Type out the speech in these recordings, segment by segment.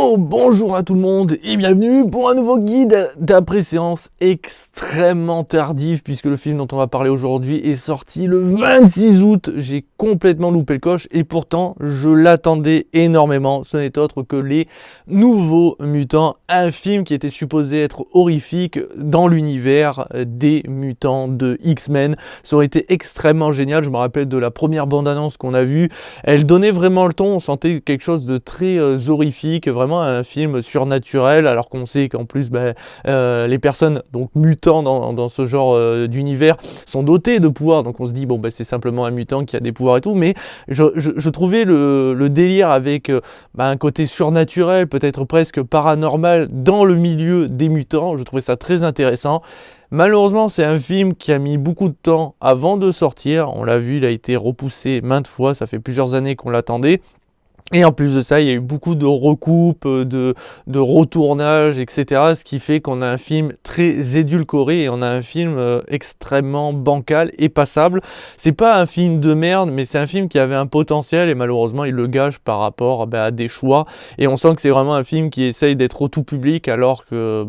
Yo, bonjour à tout le monde et bienvenue pour un nouveau guide d'après-séance extrêmement tardif puisque le film dont on va parler aujourd'hui est sorti le 26 août. J'ai complètement loupé le coche et pourtant je l'attendais énormément. Ce n'est autre que Les Nouveaux Mutants, un film qui était supposé être horrifique dans l'univers des mutants de X-Men. Ça aurait été extrêmement génial, je me rappelle de la première bande-annonce qu'on a vue. Elle donnait vraiment le ton, on sentait quelque chose de très horrifique, vraiment un film surnaturel, alors qu'on sait qu'en plus les personnes donc mutants dans ce genre d'univers sont dotées de pouvoirs, donc on se dit bon c'est simplement un mutant qui a des pouvoirs et tout, mais je trouvais le délire avec un côté surnaturel, peut-être presque paranormal dans le milieu des mutants, je trouvais ça très intéressant. Malheureusement, c'est un film qui a mis beaucoup de temps avant de sortir. On l'a vu, il a été repoussé maintes fois, ça fait plusieurs années qu'on l'attendait. Et en plus de ça, il y a eu beaucoup de recoupes, de retournages, etc. Ce qui fait qu'on a un film très édulcoré et on a un film extrêmement bancal et passable. C'est pas un film de merde, mais c'est un film qui avait un potentiel et malheureusement, il le gâche par rapport à des choix. Et on sent que c'est vraiment un film qui essaye d'être au tout public alors que,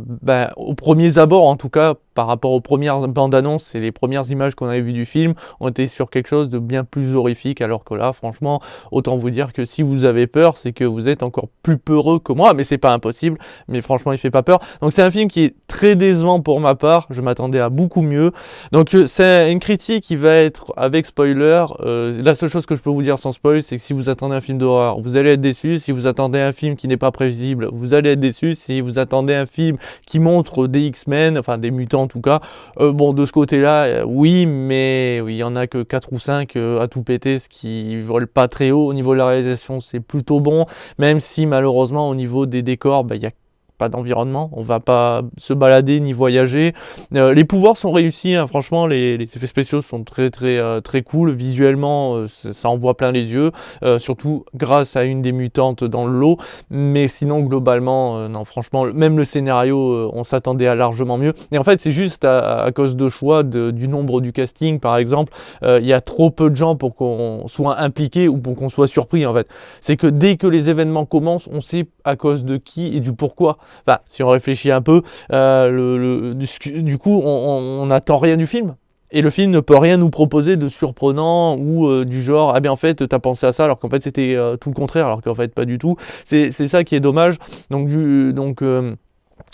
aux premiers abords en tout cas, par rapport aux premières bandes annonces et les premières images qu'on avait vues du film, on était sur quelque chose de bien plus horrifique, alors que là, franchement, autant vous dire que si vous avez peur, c'est que vous êtes encore plus peureux que moi, mais c'est pas impossible, mais franchement, il fait pas peur. Donc c'est un film qui est très décevant pour ma part, je m'attendais à beaucoup mieux. Donc c'est une critique qui va être avec spoiler. La seule chose que je peux vous dire sans spoil, c'est que si vous attendez un film d'horreur, vous allez être déçu. Si vous attendez un film qui n'est pas prévisible, vous allez être déçu. Si vous attendez un film qui montre des X-Men, enfin des mutants en tout cas, de ce côté-là, oui, mais il y en a que 4 ou 5 à tout péter, ce qui vole pas très haut. Au niveau de la réalisation, c'est plutôt bon, même si malheureusement au niveau des décors, il y a pas d'environnement, on va pas se balader ni voyager. Les pouvoirs sont réussis, hein, franchement, les effets spéciaux sont très cool, visuellement ça envoie plein les yeux, surtout grâce à une des mutantes dans le lot, mais sinon globalement, non franchement, même le scénario, on s'attendait à largement mieux, et en fait c'est juste à cause de choix du nombre du casting par exemple, il y a trop peu de gens pour qu'on soit impliqué ou pour qu'on soit surpris en fait. C'est que dès que les événements commencent, on sait à cause de qui et du pourquoi. Enfin, si on réfléchit un peu, du coup, on n'attend rien du film. Et le film ne peut rien nous proposer de surprenant ou du genre, ah bien en fait, t'as pensé à ça, alors qu'en fait c'était tout le contraire, alors qu'en fait pas du tout. C'est ça qui est dommage. Donc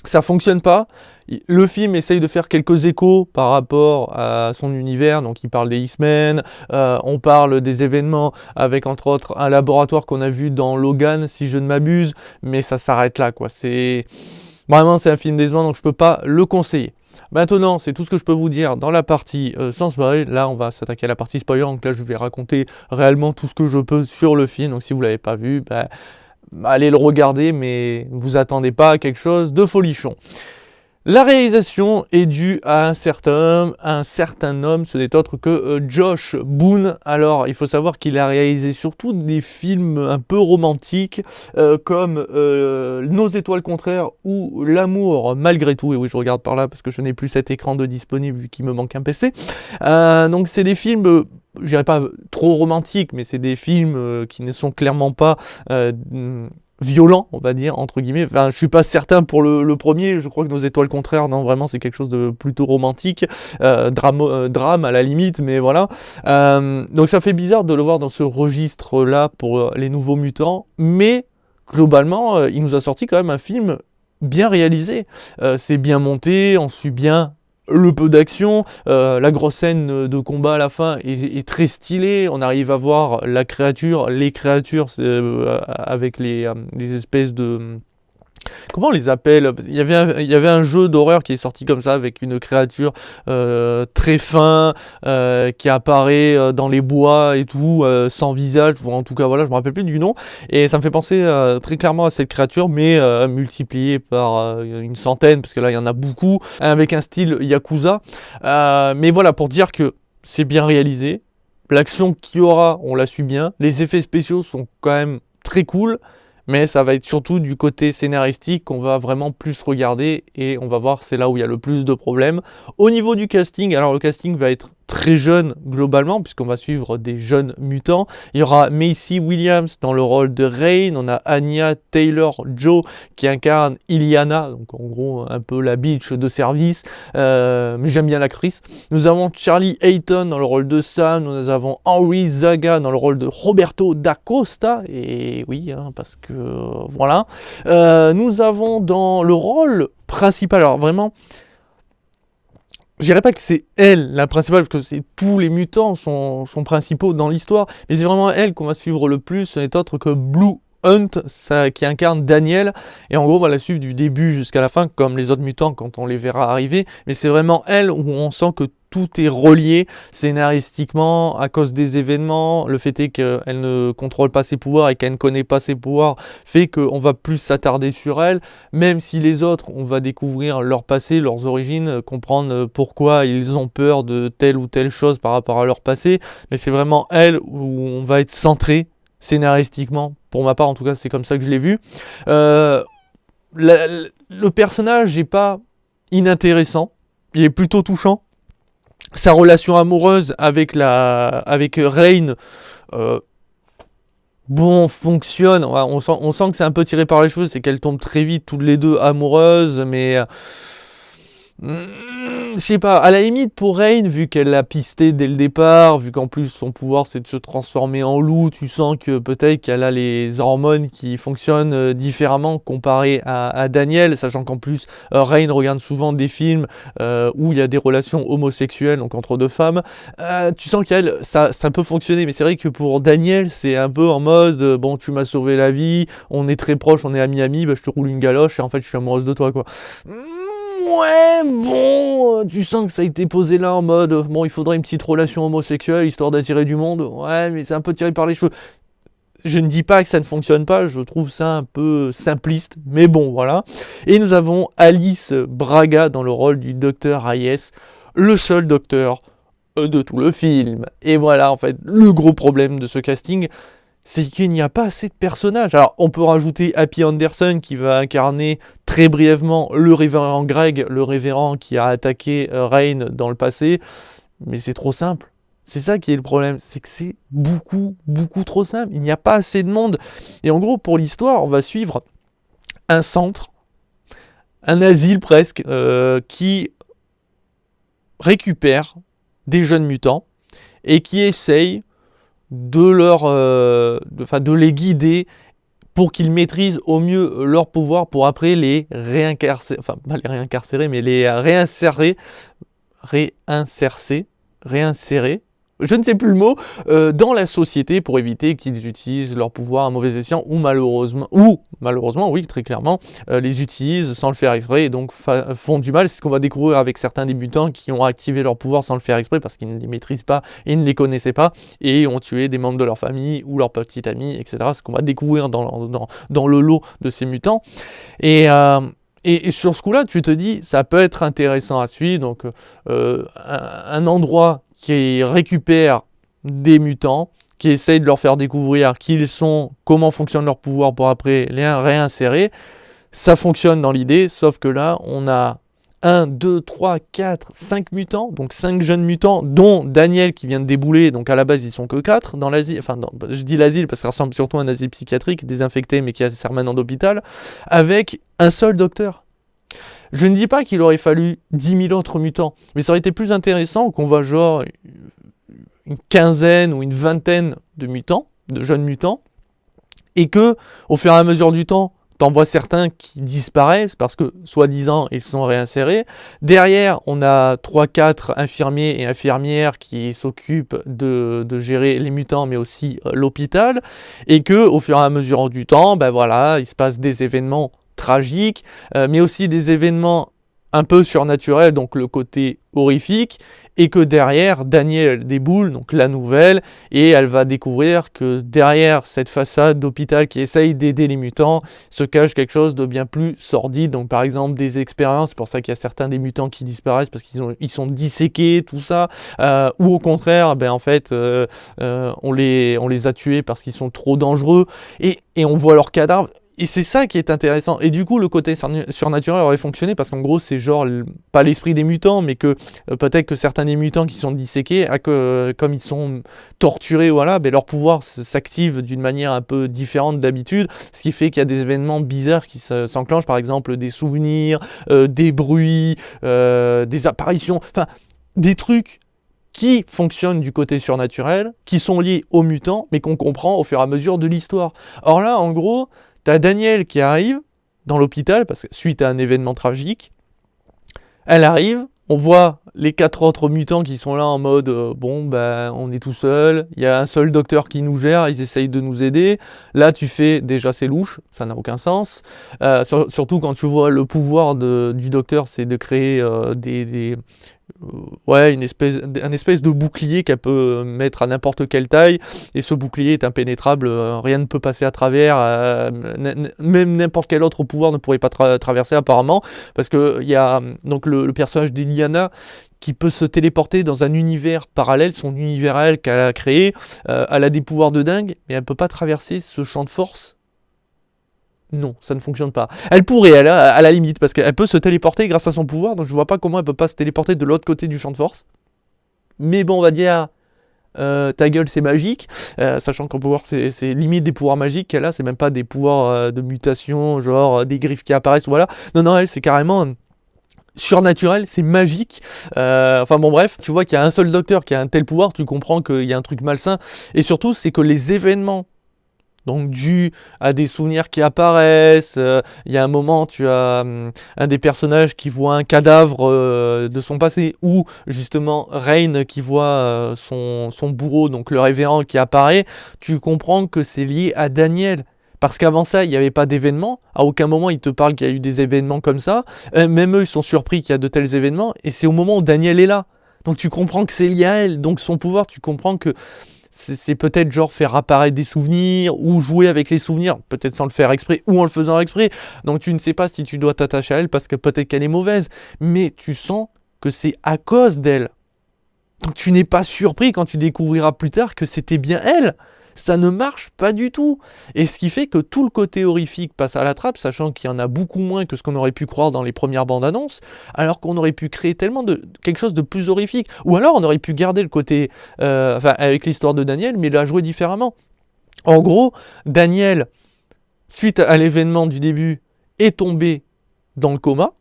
ça fonctionne pas. Le film essaye de faire quelques échos par rapport à son univers, donc il parle des X-Men, on parle des événements avec entre autres un laboratoire qu'on a vu dans Logan si je ne m'abuse, mais ça s'arrête là quoi. Vraiment c'est un film décevant donc je peux pas le conseiller. Maintenant, c'est tout ce que je peux vous dire dans la partie sans spoil. Là, on va s'attaquer à la partie spoiler, donc là je vais raconter réellement tout ce que je peux sur le film, donc si vous l'avez pas vu, allez le regarder, mais vous attendez pas à quelque chose de folichon. La réalisation est due à un certain homme, ce n'est autre que Josh Boone. Alors, il faut savoir qu'il a réalisé surtout des films un peu romantiques, comme Nos étoiles contraires ou L'amour malgré tout. Et oui, je regarde par là parce que je n'ai plus cet écran de disponible vu qu'il me manque un PC. Donc, c'est des films, je dirais pas trop romantiques, mais c'est des films qui ne sont clairement pas violent, on va dire, entre guillemets. Enfin, je suis pas certain pour le premier, je crois que Nos étoiles contraires, non, vraiment, c'est quelque chose de plutôt romantique, drame à la limite, mais voilà. Donc ça fait bizarre de le voir dans ce registre-là pour Les Nouveaux Mutants, mais globalement, il nous a sorti quand même un film bien réalisé. C'est bien monté, on suit bien le peu d'action, la grosse scène de combat à la fin est très stylée, on arrive à voir les créatures avec les espèces de... Comment on les appelle ? Il y avait un jeu d'horreur qui est sorti comme ça avec une créature très fin qui apparaît dans les bois et tout, sans visage, en tout cas voilà, je me rappelle plus du nom, et ça me fait penser très clairement à cette créature, mais multipliée par une centaine, parce que là il y en a beaucoup, avec un style Yakuza, mais voilà, pour dire que c'est bien réalisé, l'action qu'il y aura, on la suit bien, les effets spéciaux sont quand même très cool, mais ça va être surtout du côté scénaristique qu'on va vraiment plus regarder et on va voir, c'est là où il y a le plus de problèmes. Au niveau du casting, alors le casting va être très jeunes globalement, puisqu'on va suivre des jeunes mutants. Il y aura Macy Williams dans le rôle de Rain, on a Anya Taylor-Joy qui incarne Illyana, donc en gros un peu la bitch de service, mais j'aime bien l'actrice. Nous avons Charlie Hayton dans le rôle de Sam, nous avons Henry Zaga dans le rôle de Roberto da Costa, et oui, hein, parce que voilà. Nous avons dans le rôle principal, alors vraiment, je dirais pas que c'est elle la principale, parce que tous les mutants sont principaux dans l'histoire, mais c'est vraiment elle qu'on va suivre le plus, ce n'est autre que Blue Hunt, qui incarne Daniel, et en gros on va la suivre du début jusqu'à la fin, comme les autres mutants quand on les verra arriver, mais c'est vraiment elle où on sent que tout est relié scénaristiquement à cause des événements. Le fait est qu'elle ne contrôle pas ses pouvoirs et qu'elle ne connaît pas ses pouvoirs fait qu'on va plus s'attarder sur elle, même si les autres, on va découvrir leur passé, leurs origines, comprendre pourquoi ils ont peur de telle ou telle chose par rapport à leur passé, mais c'est vraiment elle où on va être centré scénaristiquement. Pour ma part en tout cas, c'est comme ça que je l'ai vu. Le personnage n'est pas inintéressant, il est plutôt touchant. Sa relation amoureuse avec Rain, fonctionne. On sent que c'est un peu tiré par les cheveux, c'est qu'elles tombent très vite toutes les deux amoureuses, mais je sais pas, à la limite pour Rain, vu qu'elle l'a pisté dès le départ, vu qu'en plus son pouvoir c'est de se transformer en loup, tu sens que peut-être qu'elle a les hormones qui fonctionnent différemment comparé à Daniel, sachant qu'en plus Rain regarde souvent des films où il y a des relations homosexuelles, donc entre deux femmes, tu sens qu'elle, ça peut fonctionner, mais c'est vrai que pour Daniel c'est un peu en mode, bon tu m'as sauvé la vie, on est très proches, on est amis, bah, je te roule une galoche et en fait je suis amoureuse de toi quoi. Ouais, bon, tu sens que ça a été posé là en mode, bon, il faudrait une petite relation homosexuelle histoire d'attirer du monde. Ouais, mais c'est un peu tiré par les cheveux. Je ne dis pas que ça ne fonctionne pas, je trouve ça un peu simpliste, mais bon, voilà. Et nous avons Alice Braga dans le rôle du docteur Hayes, le seul docteur de tout le film. Et voilà, en fait, le gros problème de ce casting, c'est qu'il n'y a pas assez de personnages. Alors, on peut rajouter Happy Anderson qui va incarner très brièvement le révérend Greg, le révérend qui a attaqué Rain dans le passé, mais c'est trop simple. C'est ça qui est le problème, c'est que c'est beaucoup trop simple. Il n'y a pas assez de monde. Et en gros, pour l'histoire, on va suivre un centre, un asile presque, qui récupère des jeunes mutants et qui essaye de les guider pour qu'ils maîtrisent au mieux leur pouvoir pour après les réincarcérer, enfin pas les réincarcérer, mais les réinsérer, je ne sais plus le mot, dans la société pour éviter qu'ils utilisent leur pouvoir à mauvais escient ou malheureusement, oui, très clairement, les utilisent sans le faire exprès et donc font du mal. C'est ce qu'on va découvrir avec certains débutants qui ont activé leur pouvoir sans le faire exprès parce qu'ils ne les maîtrisent pas et ne les connaissaient pas et ont tué des membres de leur famille ou leur petite amie, etc. Ce qu'on va découvrir dans le lot de ces mutants. Et sur ce coup-là, tu te dis, ça peut être intéressant à suivre. Donc, un endroit qui récupère des mutants, qui essaye de leur faire découvrir qui ils sont, comment fonctionne leur pouvoir pour après les réinsérer. Ça fonctionne dans l'idée, sauf que là, on a 1, 2, 3, 4, 5 mutants, donc 5 jeunes mutants, dont Daniel qui vient de débouler, donc à la base ils sont que 4 dans l'asile, enfin je dis l'asile parce que ça ressemble surtout à un asile psychiatrique, désinfecté mais qui a sert maintenant d'hôpital, avec un seul docteur. Je ne dis pas qu'il aurait fallu 10 000 autres mutants, mais ça aurait été plus intéressant qu'on voit genre une quinzaine ou une vingtaine de mutants, de jeunes mutants, et que au fur et à mesure du temps, t'en vois certains qui disparaissent parce que, soi-disant, ils sont réinsérés. Derrière, on a 3-4 infirmiers et infirmières qui s'occupent de gérer les mutants, mais aussi l'hôpital. Et que, au fur et à mesure du temps, ben voilà, il se passe des événements tragiques, mais aussi des événements un peu surnaturels, donc le côté horrifique, et que derrière, Daniel déboule, donc la nouvelle, et elle va découvrir que derrière cette façade d'hôpital qui essaye d'aider les mutants, se cache quelque chose de bien plus sordide, donc par exemple des expériences, c'est pour ça qu'il y a certains des mutants qui disparaissent, parce qu'ils sont disséqués, tout ça, ou au contraire, ben en fait, on les a tués parce qu'ils sont trop dangereux, et on voit leurs cadavres. Et c'est ça qui est intéressant. Et du coup, le côté surnaturel aurait fonctionné parce qu'en gros, c'est genre, pas l'esprit des mutants, mais que peut-être que certains des mutants qui sont disséqués, comme ils sont torturés, voilà, ben leur pouvoir s'active d'une manière un peu différente d'habitude, ce qui fait qu'il y a des événements bizarres qui s'enclenchent, par exemple des souvenirs, des bruits, des apparitions, enfin, des trucs qui fonctionnent du côté surnaturel, qui sont liés aux mutants, mais qu'on comprend au fur et à mesure de l'histoire. Or là, en gros, t'as Daniel qui arrive dans l'hôpital, parce que suite à un événement tragique, elle arrive, on voit les 4 autres mutants qui sont là en mode bon ben on est tout seul, il y a un seul docteur qui nous gère, ils essayent de nous aider. Là tu fais déjà c'est louche, ça n'a aucun sens. Surtout quand tu vois le pouvoir du docteur, c'est de créer ouais, un espèce de bouclier qu'elle peut mettre à n'importe quelle taille, et ce bouclier est impénétrable, rien ne peut passer à travers, même n'importe quel autre pouvoir ne pourrait pas traverser apparemment, parce que il y a donc le personnage d'Iliana qui peut se téléporter dans un univers parallèle, son univers à elle qu'elle a créé, elle a des pouvoirs de dingue, mais elle peut pas traverser ce champ de force. Non, ça ne fonctionne pas. Elle pourrait, à la limite, parce qu'elle peut se téléporter grâce à son pouvoir, donc je vois pas comment elle peut pas se téléporter de l'autre côté du champ de force. Mais bon, on va dire, ta gueule, c'est magique, sachant qu'en pouvoir, c'est limite des pouvoirs magiques qu'elle a, c'est même pas des pouvoirs de mutation, genre des griffes qui apparaissent, voilà. Non, elle, c'est carrément surnaturel, c'est magique. Enfin bon bref, tu vois qu'il y a un seul docteur qui a un tel pouvoir, tu comprends qu'il y a un truc malsain, et surtout, c'est que les événements donc dû à des souvenirs qui apparaissent, il y a un moment, tu as un des personnages qui voit un cadavre de son passé, ou justement Rain qui voit son bourreau, donc le révérend qui apparaît, tu comprends que c'est lié à Daniel. Parce qu'avant ça, il n'y avait pas d'événements, à aucun moment ils te parlent qu'il y a eu des événements comme ça, même eux ils sont surpris qu'il y a de tels événements, et c'est au moment où Daniel est là. Donc tu comprends que c'est lié à elle, donc son pouvoir, tu comprends que c'est peut-être genre faire apparaître des souvenirs ou jouer avec les souvenirs, peut-être sans le faire exprès ou en le faisant exprès. Donc tu ne sais pas si tu dois t'attacher à elle parce que peut-être qu'elle est mauvaise, mais tu sens que c'est à cause d'elle. Donc tu n'es pas surpris quand tu découvriras plus tard que c'était bien elle. Ça ne marche pas du tout. Et ce qui fait que tout le côté horrifique passe à la trappe, sachant qu'il y en a beaucoup moins que ce qu'on aurait pu croire dans les premières bandes annonces, alors qu'on aurait pu créer tellement de quelque chose de plus horrifique. Ou alors on aurait pu garder le côté, avec l'histoire de Daniel, mais la jouer différemment. En gros, Daniel, suite à l'événement du début, est tombé dans le coma.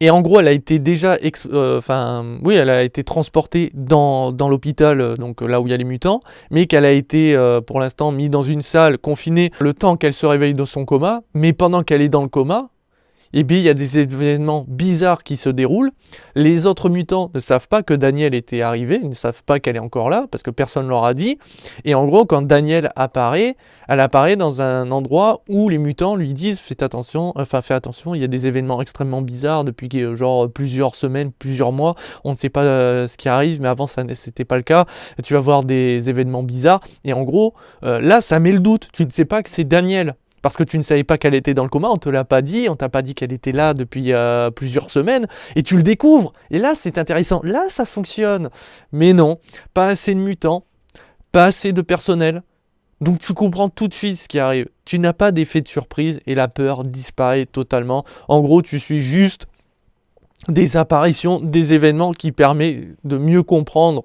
Et en gros, elle a été déjà, elle a été transportée dans l'hôpital, donc là où il y a les mutants, mais qu'elle a été, pour l'instant, mise dans une salle, confinée, le temps qu'elle se réveille de son coma. Mais pendant qu'elle est dans le coma, eh bien, il y a des événements bizarres qui se déroulent. Les autres mutants ne savent pas que Daniel était arrivé, ils ne savent pas qu'elle est encore là, parce que personne ne leur a dit. Et en gros, quand Daniel apparaît, elle apparaît dans un endroit où les mutants lui disent « fais attention, il y a des événements extrêmement bizarres depuis genre plusieurs semaines, plusieurs mois, on ne sait pas ce qui arrive, mais avant ça n'était pas le cas, tu vas voir des événements bizarres. » Et en gros, là, ça met le doute, tu ne sais pas que c'est Daniel. Parce que tu ne savais pas qu'elle était dans le coma, on te l'a pas dit, on t'a pas dit qu'elle était là depuis plusieurs semaines, et tu le découvres. Et là, c'est intéressant, là, ça fonctionne. Mais non, pas assez de mutants, pas assez de personnel. Donc tu comprends tout de suite ce qui arrive. Tu n'as pas d'effet de surprise et la peur disparaît totalement. En gros, tu suis juste des apparitions, des événements qui permettent de mieux comprendre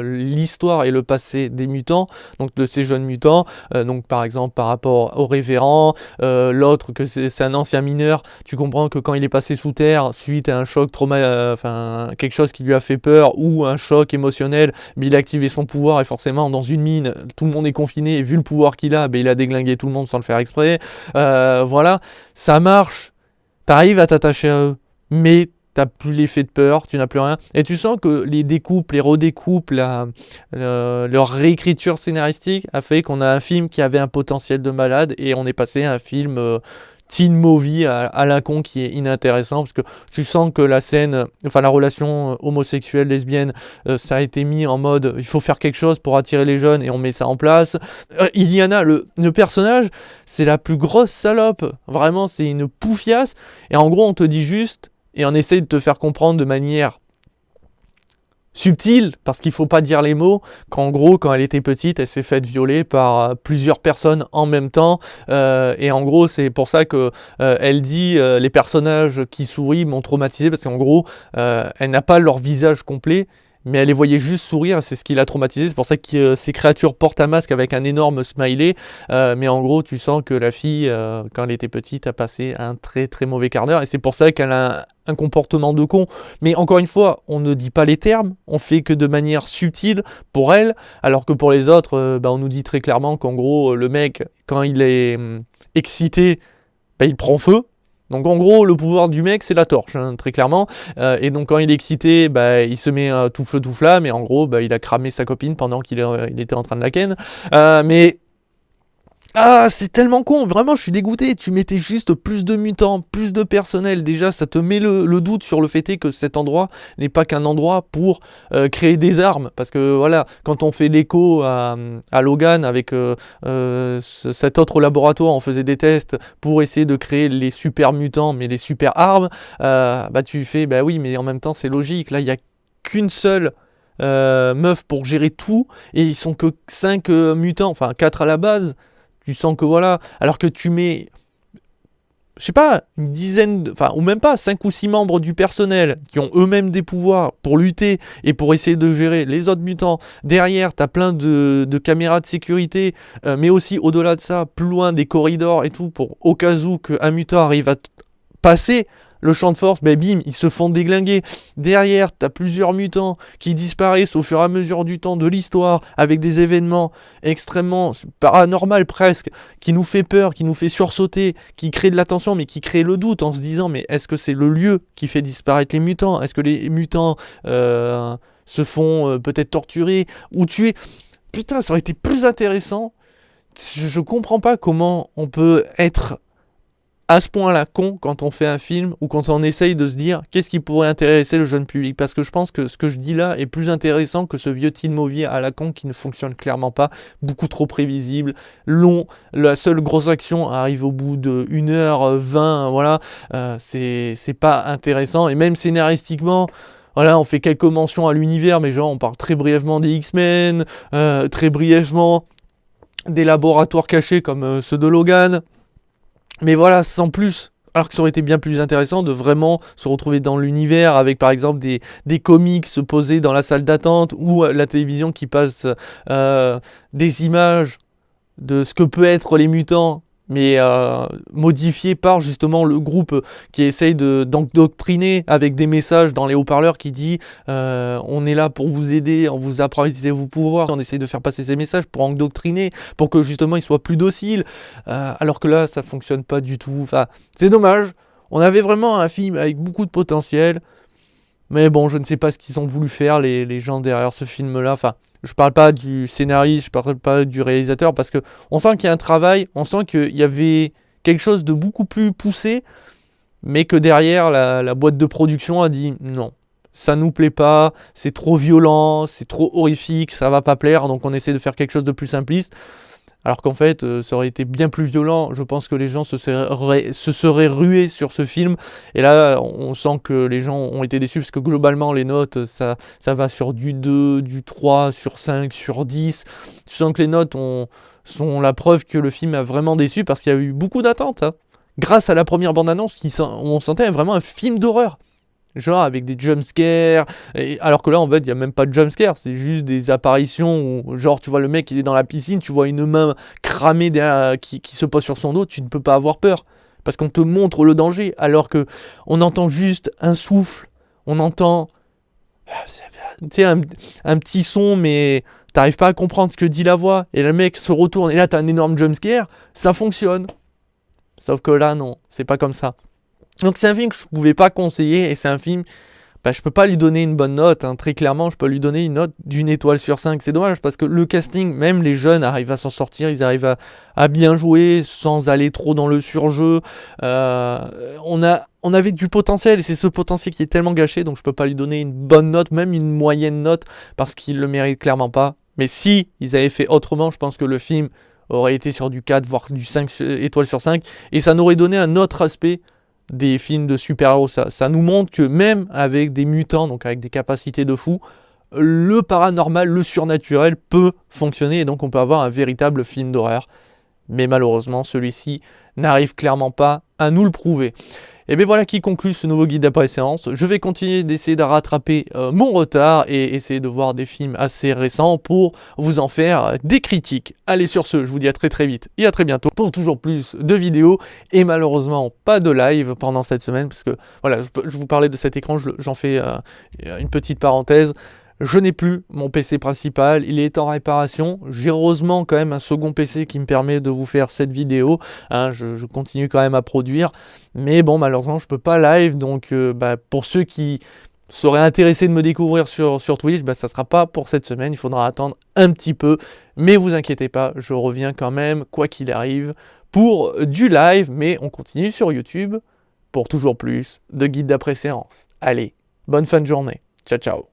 l'histoire et le passé des mutants, donc de ces jeunes mutants, donc par exemple par rapport au révérend, l'autre que c'est un ancien mineur, tu comprends que quand il est passé sous terre, suite à un choc quelque chose qui lui a fait peur, ou un choc émotionnel, mais il a activé son pouvoir, et forcément dans une mine, tout le monde est confiné, et vu le pouvoir qu'il a, il a déglingué tout le monde sans le faire exprès, voilà, ça marche, t'arrives à t'attacher à eux, mais t'as plus l'effet de peur, tu n'as plus rien. Et tu sens que les découpes, les redécoupes, leur réécriture scénaristique a fait qu'on a un film qui avait un potentiel de malade, et on est passé à un film teen movie à la con qui est inintéressant, parce que tu sens que la relation homosexuelle, lesbienne, ça a été mis en mode il faut faire quelque chose pour attirer les jeunes, et on met ça en place. Iliana, le personnage, c'est la plus grosse salope. Vraiment, c'est une poufiasse. Et en gros, on te dit juste, et on essaye de te faire comprendre de manière subtil, parce qu'il faut pas dire les mots, qu'en gros, quand elle était petite, elle s'est faite violer par plusieurs personnes en même temps, et en gros, c'est pour ça que elle dit les personnages qui sourient m'ont traumatisé, parce qu'en gros, elle n'a pas leur visage complet, mais elle les voyait juste sourire, et c'est ce qui l'a traumatisé. C'est pour ça que ces créatures portent un masque avec un énorme smiley, mais en gros, tu sens que la fille, quand elle était petite, a passé un très très mauvais quart d'heure, et c'est pour ça qu'elle a un comportement de con. Mais encore une fois, on ne dit pas les termes, on fait que de manière subtile pour elle, alors que pour les autres, on nous dit très clairement qu'en gros, le mec, quand il est excité, il prend feu. Donc en gros, le pouvoir du mec, c'est la torche, hein, très clairement. Et donc quand il est excité, il se met tout feu, tout flamme, et en gros, il a cramé sa copine pendant qu'il était en train de la ken. Mais... Ah, c'est tellement con, vraiment, je suis dégoûté. Tu mettais juste plus de mutants, plus de personnel. Déjà, ça te met le doute sur le fait que cet endroit n'est pas qu'un endroit pour créer des armes. Parce que voilà, quand on fait l'écho à Logan avec cet autre laboratoire, on faisait des tests pour essayer de créer les super mutants, mais les super armes. Tu fais, oui, mais en même temps, c'est logique. Là, il n'y a qu'une seule meuf pour gérer tout, et ils sont que 5 mutants, enfin 4 à la base. Tu sens que voilà, alors que tu mets, je sais pas, une dizaine, ou même pas, 5 ou 6 membres du personnel qui ont eux-mêmes des pouvoirs pour lutter et pour essayer de gérer les autres mutants. Derrière, t'as plein de caméras de sécurité, mais aussi au-delà de ça, plus loin des corridors et tout, pour au cas où qu'un mutant arrive à passer le champ de force, bim, ils se font déglinguer. Derrière, t'as plusieurs mutants qui disparaissent au fur et à mesure du temps de l'histoire, avec des événements extrêmement paranormaux presque, qui nous fait peur, qui nous fait sursauter, qui crée de la tension, mais qui crée le doute en se disant, mais est-ce que c'est le lieu qui fait disparaître les mutants? Est-ce que les mutants se font peut-être torturer ou tuer? Putain, ça aurait été plus intéressant. Je comprends pas comment on peut être à ce point-là con quand on fait un film ou quand on essaye de se dire qu'est-ce qui pourrait intéresser le jeune public, parce que je pense que ce que je dis là est plus intéressant que ce vieux teen movie à la con qui ne fonctionne clairement pas, beaucoup trop prévisible, long, la seule grosse action arrive au bout de 1h20, voilà, c'est pas intéressant, et même scénaristiquement, voilà, on fait quelques mentions à l'univers, mais genre on parle très brièvement des X-Men, très brièvement des laboratoires cachés comme ceux de Logan. Mais voilà, sans plus. Alors que ça aurait été bien plus intéressant de vraiment se retrouver dans l'univers avec par exemple des comics posés dans la salle d'attente ou la télévision qui passe des images de ce que peut être les mutants, mais modifié par justement le groupe qui essaye d'endoctriner avec des messages dans les haut-parleurs qui dit on est là pour vous aider, on vous apprend à utiliser vos pouvoirs, on essaye de faire passer ces messages pour endoctriner, pour que justement ils soient plus dociles, alors que là ça fonctionne pas du tout, enfin c'est dommage, on avait vraiment un film avec beaucoup de potentiel. Mais bon, je ne sais pas ce qu'ils ont voulu faire, les gens derrière ce film-là. Enfin, je parle pas du scénariste, je parle pas du réalisateur, parce que on sent qu'il y a un travail, on sent qu'il y avait quelque chose de beaucoup plus poussé, mais que derrière, la boîte de production a dit non, ça nous plaît pas, c'est trop violent, c'est trop horrifique, ça va pas plaire, donc on essaie de faire quelque chose de plus simpliste. Alors qu'en fait, ça aurait été bien plus violent. Je pense que les gens se seraient rués sur ce film. Et là, on sent que les gens ont été déçus, parce que globalement, les notes, ça va sur du 2, du 3, sur 5, sur 10. Tu sens que les notes sont la preuve que le film a vraiment déçu, parce qu'il y a eu beaucoup d'attentes. Hein. Grâce à la première bande-annonce, on sentait vraiment un film d'horreur. Genre avec des jumpscares, alors que là en fait il n'y a même pas de jumpscares, c'est juste des apparitions où genre tu vois le mec il est dans la piscine, tu vois une main cramée derrière, qui se pose sur son dos, tu ne peux pas avoir peur, parce qu'on te montre le danger, alors que on entend juste un souffle, on entend tu sais, un petit son, mais t'arrives pas à comprendre ce que dit la voix, et le mec se retourne, et là t'as un énorme jumpscare, ça fonctionne. Sauf que là non, c'est pas comme ça. Donc c'est un film que je ne pouvais pas conseiller, et c'est un film, je peux pas lui donner une bonne note, hein. Très clairement je peux lui donner une note d'1 étoile sur 5, c'est dommage parce que le casting, même les jeunes arrivent à s'en sortir, ils arrivent à bien jouer sans aller trop dans le surjeu, on avait du potentiel, et c'est ce potentiel qui est tellement gâché, donc je peux pas lui donner une bonne note, même une moyenne note, parce qu'il le mérite clairement pas. Mais si ils avaient fait autrement, je pense que le film aurait été sur du 4, voire du 5 étoiles sur 5, et ça n'aurait donné un autre aspect des films de super-héros. Ça nous montre que même avec des mutants, donc avec des capacités de fou, le paranormal, le surnaturel peut fonctionner et donc on peut avoir un véritable film d'horreur. Mais malheureusement, celui-ci n'arrive clairement pas à nous le prouver. Et bien voilà qui conclut ce nouveau guide d'après-séance. Je vais continuer d'essayer de rattraper mon retard et essayer de voir des films assez récents pour vous en faire des critiques. Allez, sur ce, je vous dis à très très vite et à très bientôt pour toujours plus de vidéos et malheureusement pas de live pendant cette semaine parce que voilà, je vous parlais de cet écran, j'en fais une petite parenthèse. Je n'ai plus mon PC principal, il est en réparation. J'ai heureusement quand même un second PC qui me permet de vous faire cette vidéo. Hein, je continue quand même à produire. Mais bon, malheureusement, je ne peux pas live. Donc, pour ceux qui seraient intéressés de me découvrir sur Twitch, ça ne sera pas pour cette semaine. Il faudra attendre un petit peu. Mais vous inquiétez pas, je reviens quand même, quoi qu'il arrive, pour du live. Mais on continue sur YouTube pour toujours plus de guides d'après-séance. Allez, bonne fin de journée. Ciao, ciao.